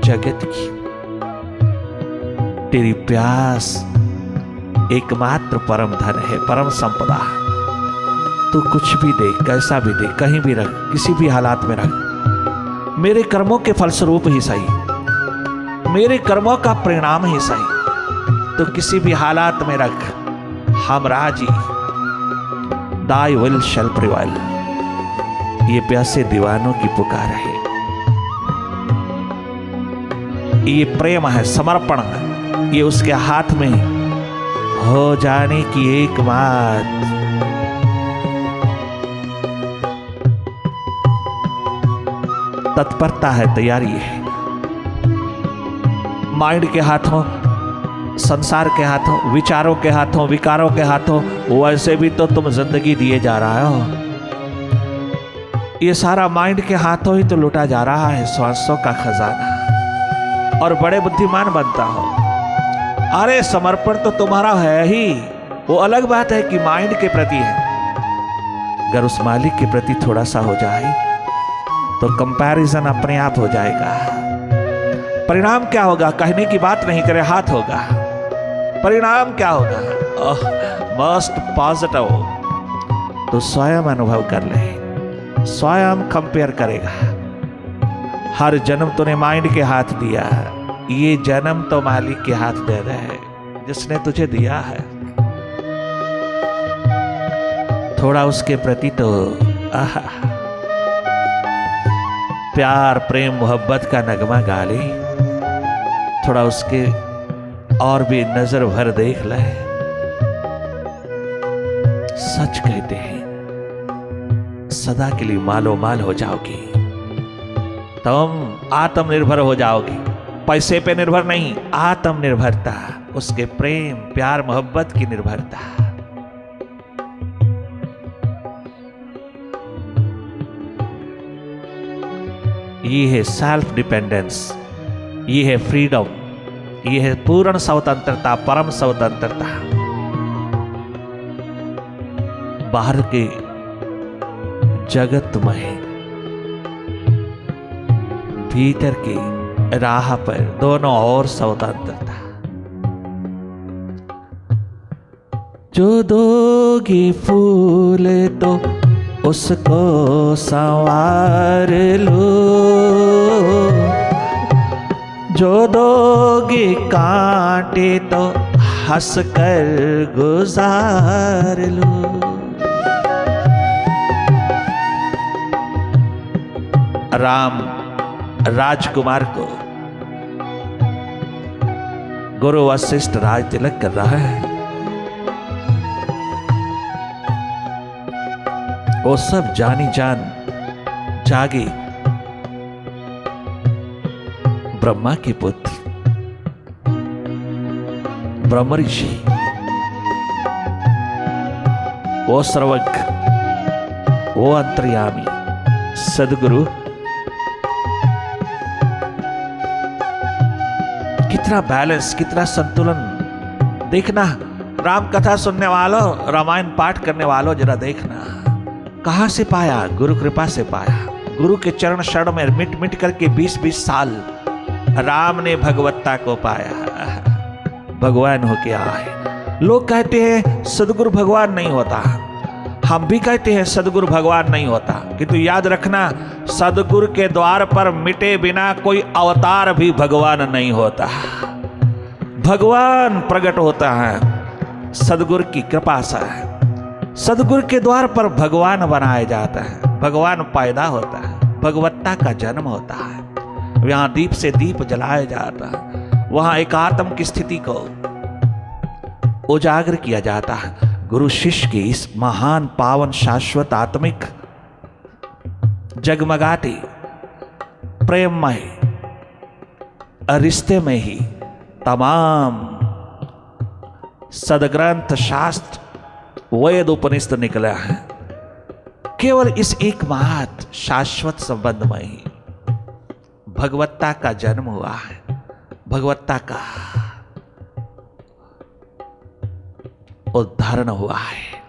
जगत की। तेरी प्यास एकमात्र परम धन है, परम संपदा। तू कुछ भी दे, कैसा भी दे, कहीं भी रख, किसी भी हालात में रख, मेरे कर्मों के फलस्वरूप ही सही, मेरे कर्मों का परिणाम ही सही, तो किसी भी halat में रख, हम राजी। Thy will shall prevail। ये प्यासे दीवानों की पुकार है, ये प्रेम है, समर्पण है, ये उसके हाथ में हो जाने की एक बात। तत्परता है, तैयारी है। माइंड के हाथों, संसार के हाथों, विचारों के हाथों, विकारों के हाथों, वैसे भी तो तुम जिंदगी दिए जा रहा हो। ये सारा माइंड के हाथों ही तो लुटा जा रहा है श्वासों का खजाना, और बड़े बुद्धिमान बनता हो। अरे समर्पण तो तुम्हारा है ही, वो अलग बात है कि माइंड के प्रति है। अगर उस मालिक के प्रति थोड़ा सा हो जाए तो कंपैरिजन अपने आप हो जाएगा। परिणाम क्या होगा, कहने की बात नहीं करे, हाथ होगा। परिणाम क्या होगा, मोस्ट पॉजिटिव। तो स्वयं अनुभव कर ले, स्वयं कंपेयर करेगा। हर जन्म तूने माइंड के हाथ दिया है, ये जन्म तो मालिक के हाथ दे रहे हैं जिसने तुझे दिया है। थोड़ा उसके प्रति तो प्यार, प्रेम, मोहब्बत का नगमा गा ले। थोड़ा उसके और भी नजर भर देख ले। सच कहते हैं सदा के लिए मालो माल हो जाओगी, तुम आत्मनिर्भर हो जाओगी। पैसे पे निर्भर नहीं, आत्मनिर्भरता, उसके प्रेम, प्यार, मोहब्बत की निर्भरता। ये है सेल्फ डिपेंडेंस, ये है फ्रीडम, ये है पूर्ण स्वतंत्रता, परम स्वतंत्रता। बाहर के जगत में, भीतर की राह पर दोनों ओर स्वतंत्रता। जो दोगी फूल तो उसको संवार लो, जो दोगी कांटे तो हंस कर गुजार लो। राम राजकुमार को गुरु वशिष्ठ राज तिलक कर रहा है। वो सब जानी जान जागी ब्रह्मा के पुत्र ब्रह्म ऋषि, वो सर्वज्ञ, वो अंतर्यामी सदगुरु कितना बैलेंस, कितना संतुलन। देखना, राम कथा सुनने वालों, रामायण पाठ करने वालों, जरा देखना कहां से पाया? गुरु कृपा से पाया। गुरु के चरण शरण में मिट मिट करके 20-20 साल राम ने भगवत्ता को पाया, भगवान होके आए। लोग कहते हैं सदगुरु भगवान नहीं होता, हम भी कहते हैं सदगुरु भगवान नहीं होता, किंतु याद रखना सदगुरु के द्वार पर मिटे बिना कोई अवतार भी भगवान नहीं होता। भगवान प्रकट होता है सदगुरु की कृपा से। सदगुरु के द्वार पर भगवान बनाया जाता है, भगवान पैदा होता है, भगवत्ता का जन्म होता है। यहां दीप से दीप जलाया जाता है, वहां एकात्म की स्थिति को उजागर किया जाता है। गुरु शिष्य की इस महान पावन शाश्वत आत्मिक जगमगाते प्रेममय रिश्ते में ही तमाम सदग्रंथ शास्त्र वेद उपनिषद निकला है। केवल इस एकमात्र शाश्वत संबंध में ही भगवत्ता का जन्म हुआ है, भगवत्ता का उद्धारण हुआ है।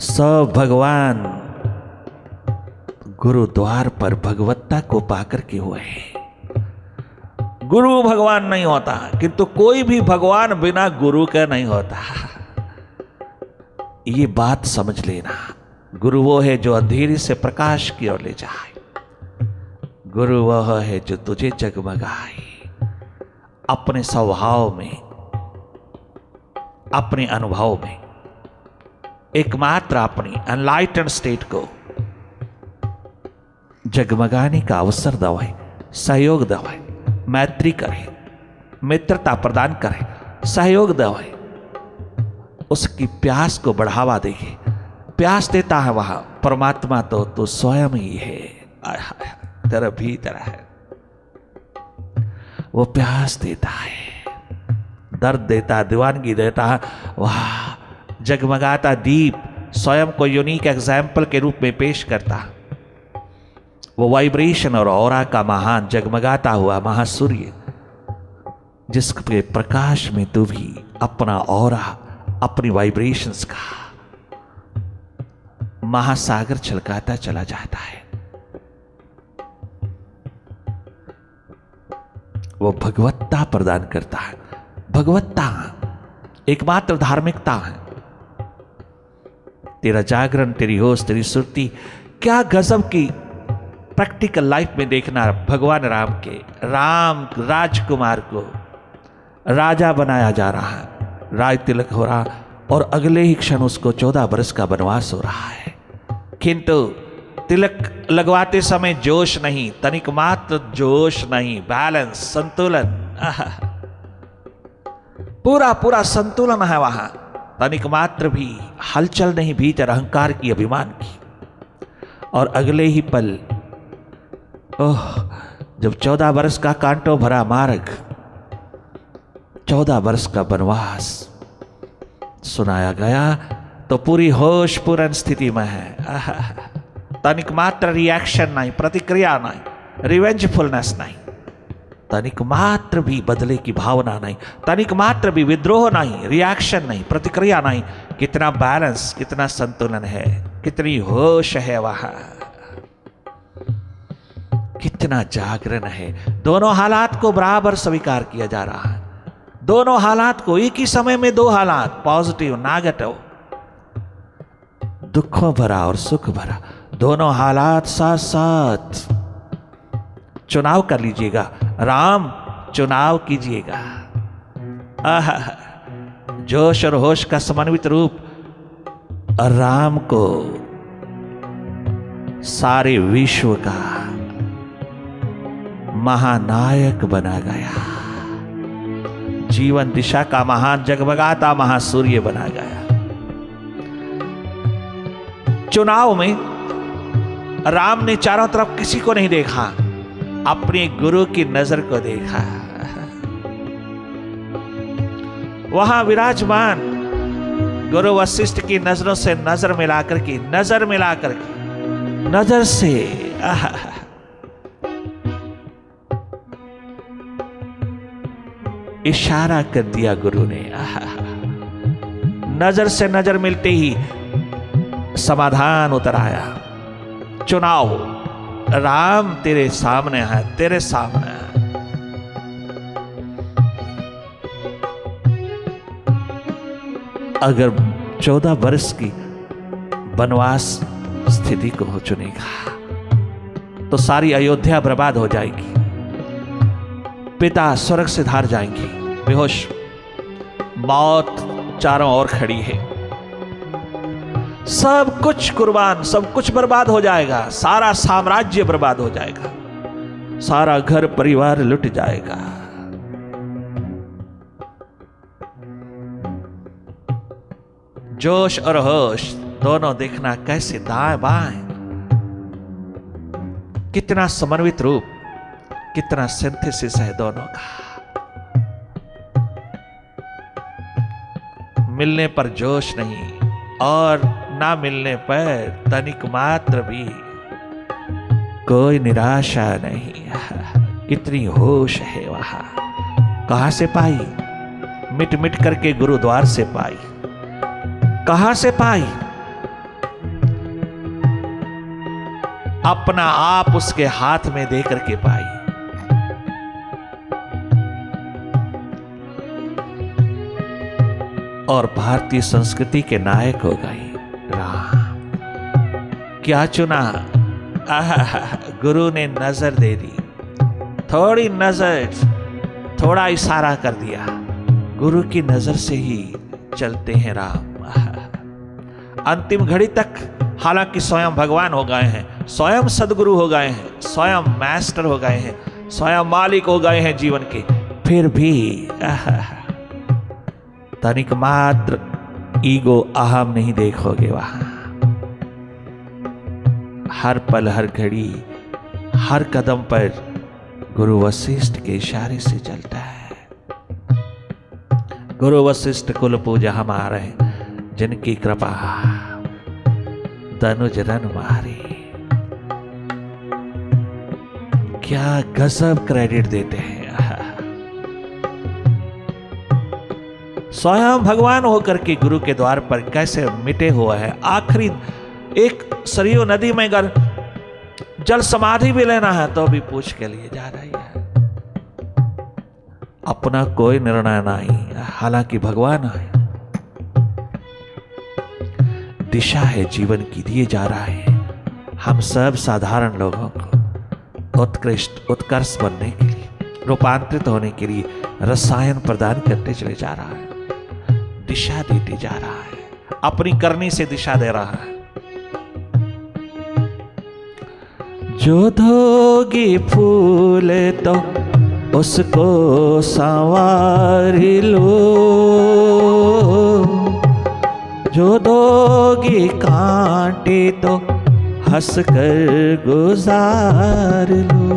सब भगवान गुरुद्वार पर भगवत्ता को पाकर के हुए हैं। गुरु भगवान नहीं होता, किंतु कोई भी भगवान बिना गुरु का नहीं होता। ये बात समझ लेना। गुरु वो है जो अंधेरे से प्रकाश की ओर ले जाए। गुरु वह है जो तुझे जगमगाए अपने स्वभाव में, अपने अनुभव में, एकमात्र अपनी अनलाइटेंड स्टेट को जगमगाने का अवसर दवाए, सहयोग दवाए, मैत्री करे, मित्रता प्रदान करे, सहयोग दवाए, उसकी प्यास को बढ़ावा देगी। प्यास देता है वहां परमात्मा, तो तू स्वयं ही है, तेरा भीतर है। वो प्यास देता है, दर्द देता है, दीवानगी देता है। वाह, जगमगाता दीप स्वयं को यूनिक एग्जाम्पल के रूप में पेश करता है। वो वाइब्रेशन और ऑरा का महान जगमगाता हुआ महासूर्य, जिसके प्रकाश में तू भी अपना ऑरा, अपनी वाइब्रेशंस का महासागर छलकाता चला जाता है। वो भगवत्ता प्रदान करता है। भगवत्ता एकमात्र धार्मिकता है। तेरा जागरण, तेरी होश, तेरी सुरती, क्या गजब की प्रैक्टिकल लाइफ में देखना। भगवान राम के, राम राजकुमार को राजा बनाया जा रहा है, राज तिलक हो रहा, और अगले ही क्षण उसको 14 वर्ष का वनवास हो रहा है। किंतु तिलक लगवाते समय जोश नहीं, तनिक मात्र जोश नहीं, बैलेंस, संतुलन, पूरा पूरा संतुलन है वहां। तनिक मात्र भी हलचल नहीं भीतर अहंकार की, अभिमान की। और अगले ही पल ओह, जब 14 वर्ष का कांटों भरा मार्ग, 14 वर्ष का वनवास सुनाया गया, तो पूरी होश पूर्ण स्थिति में है। तनिक मात्र रिएक्शन नहीं, प्रतिक्रिया नहीं, रिवेंजफुलनेस नहीं, तनिक मात्र भी बदले की भावना नहीं, तनिक मात्र भी विद्रोह नहीं, रिएक्शन नहीं, प्रतिक्रिया नहीं। कितना बैलेंस, कितना संतुलन है, कितनी होश है वहां, कितना जागरण है। दोनों हालात को बराबर स्वीकार किया जा रहा है। दोनों हालात को, एक ही समय में दो हालात, पॉजिटिव नेगेटिव, दुखों भरा और सुख भरा, दोनों हालात साथ साथ। चुनाव कर लीजिएगा, राम चुनाव कीजिएगा। आहा, जोश और होश का समन्वित रूप राम को सारे विश्व का महानायक बना गया, जीवन दिशा का महान जगमगाता महासूर्य बना गया। चुनाव में राम ने चारों तरफ किसी को नहीं देखा, अपने गुरु की नजर को देखा। वहां विराजमान गुरु वशिष्ठ की नजरों से नजर मिलाकर के नजर से इशारा कर दिया गुरु ने। नजर से नजर मिलते ही समाधान उतर आया। चुनाव राम तेरे सामने है, तेरे सामने है। अगर 14 वर्ष की वनवास स्थिति को चुनेगा तो सारी अयोध्या बर्बाद हो जाएगी। पिता स्वर्ग से धार जाएंगे, बेहोश, मौत चारों ओर खड़ी है, सब कुछ कुर्बान, सब कुछ बर्बाद हो जाएगा, सारा साम्राज्य बर्बाद हो जाएगा, सारा घर परिवार लुट जाएगा। जोश और होश दोनों देखना कैसे दाएं बाएं, कितना समन्वित रूप, कितना सिंथेसिस है दोनों का। मिलने पर जोश नहीं और ना मिलने पर तनिक मात्र भी कोई निराशा नहीं। कितनी होश है वहां, कहां से पाई? मिट मिट करके गुरुद्वार से पाई। कहां से पाई? अपना आप उसके हाथ में दे करके पाई। और भारतीय संस्कृति के नायक हो गई राम। क्या चुना? गुरु ने नजर दे दी, थोड़ी नजर, थोड़ा इशारा कर दिया। गुरु की नजर से ही चलते हैं राम। अंतिम घड़ी तक हालांकि स्वयं भगवान हो गए हैं, स्वयं सदगुरु हो गए हैं, स्वयं मास्टर हो गए हैं, स्वयं मालिक हो गए हैं जीवन के, फिर भी तनिक मात्र ईगो अहम नहीं देखोगे वहां। हर पल, हर घड़ी, हर कदम पर गुरु वशिष्ठ के इशारे से चलता है। गुरु वशिष्ठ कुल पूजा हमारे, जिनकी कृपा तनुज रन मारे। क्या गजब क्रेडिट देते हैं। स्वयं भगवान होकर के गुरु के द्वार पर कैसे मिटे हुआ है। आखिरी एक सरयू नदी में अगर जल समाधि भी लेना है तो भी पूछ के लिए जा रही है। अपना कोई निर्णय नहीं, हालांकि भगवान है। दिशा है जीवन की, दिए जा रहा है हम सब साधारण लोगों को उत्कृष्ट, उत्कर्ष बनने के लिए, रूपांतरित होने के लिए रसायन प्रदान करते चले जा रहा है। दिशा देते जा रहा है, अपनी करनी से दिशा दे रहा है। जो धोगी फूल तो उसको संवार लो, जो दोगी कांटे तो हंस कर गुजार लो।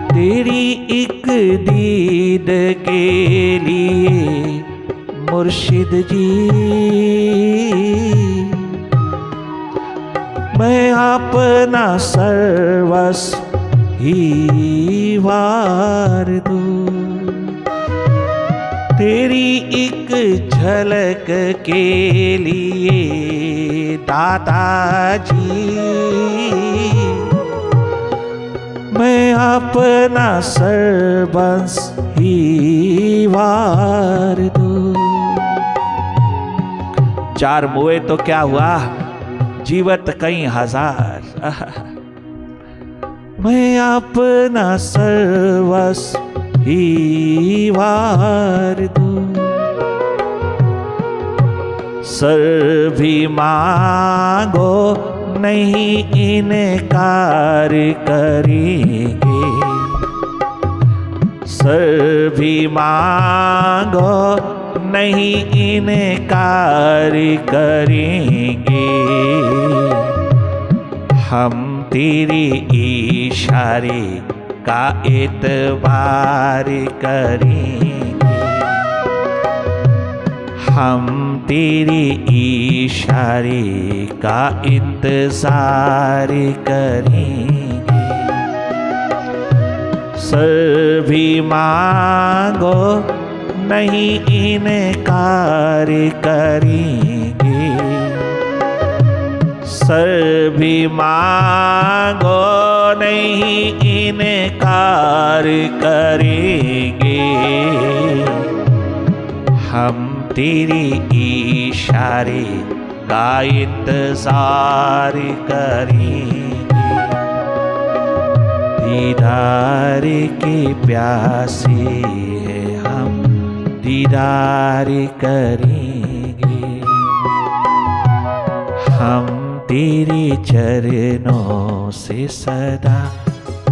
तेरी एक दीद के लिए मुर्शिद जी मैं अपना सर्वस्व ही वार दूं। तेरी एक झलक के लिए दादाजी मैं अपना सर्वस्व ही वार दूं। चार मुए तो क्या हुआ, जीवत कई हजार। मैं अपना सर्वस्व ही वार दूं। सर भी मांगो नहीं इनकार करेंगे, सर भी मांगो नहीं इनकार करेंगे। हम तेरे इशारे का एतबार करेंगे। हम तेरे इशारे का इंतजार करेंगे। सर भी मांगो नहीं इनकार करेंगे। सर भी मांगो नहीं इनकार करेंगे। हम तेरे इशारे का इंतजार करेंगे। दीदार के प्यासे हैं हम, दीदार करेंगे। हम तेरे चरणों से सदा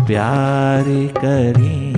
प्यार करेंगे।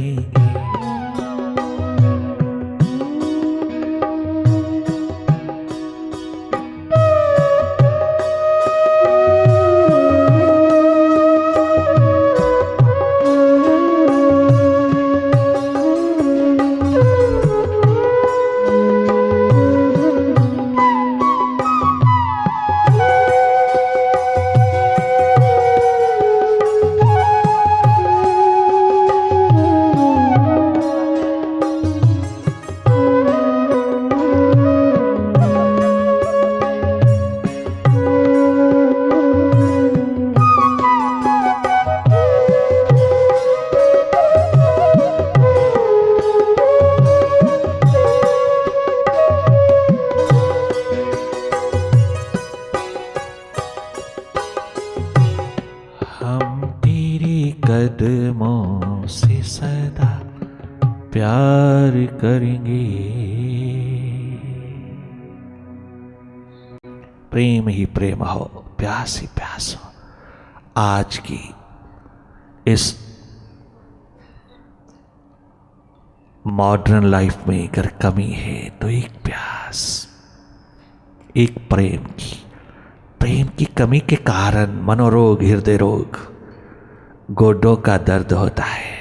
कदमों से सदा प्यार करेंगे। प्रेम ही प्रेम हो, प्यास ही प्यास हो। आज की इस मॉडर्न लाइफ में अगर कमी है तो एक प्यास, एक प्रेम की कमी के कारण मनोरोग, हृदय रोग, गोडों का दर्द होता है।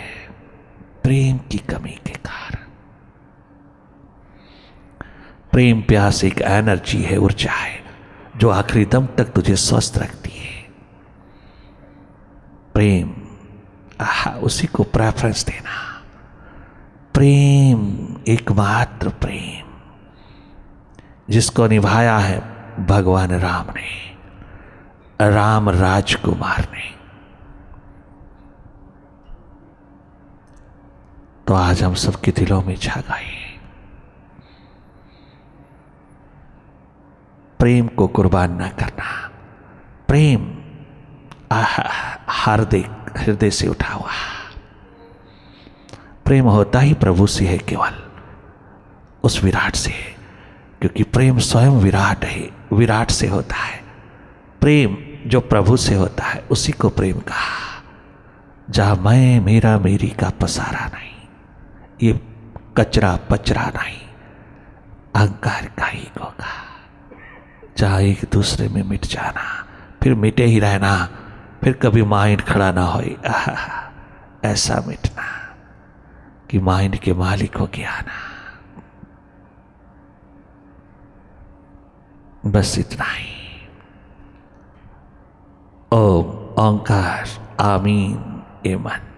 प्रेम की कमी के कारण। प्रेम प्यास एक एनर्जी है, ऊर्जा है, जो आखिरी दम तक तुझे स्वस्थ रखती है। प्रेम, उसी को प्रेफरेंस देना। प्रेम, एकमात्र प्रेम जिसको निभाया है भगवान राम ने, राम राजकुमार ने। तो आज हम सबके दिलों में छा गए। प्रेम को कुर्बान ना करना। प्रेम हृदय से उठा हुआ। प्रेम होता ही प्रभु से है, केवल उस विराट से है, क्योंकि प्रेम स्वयं विराट है, विराट से होता है। प्रेम जो प्रभु से होता है उसी को प्रेम कहा। जहां मैं, मेरा, मेरी का पसारा नहीं, ये कचरा पचरा नहीं, अहंकार का ही होगा। जहां एक दूसरे में मिट जाना, फिर मिटे ही रहना, फिर कभी माइंड खड़ा ना हो। ऐसा मिटना कि माइंड के मालिक हो गया ना। बस इतना ही। ओम ओंकार आमीन एमन।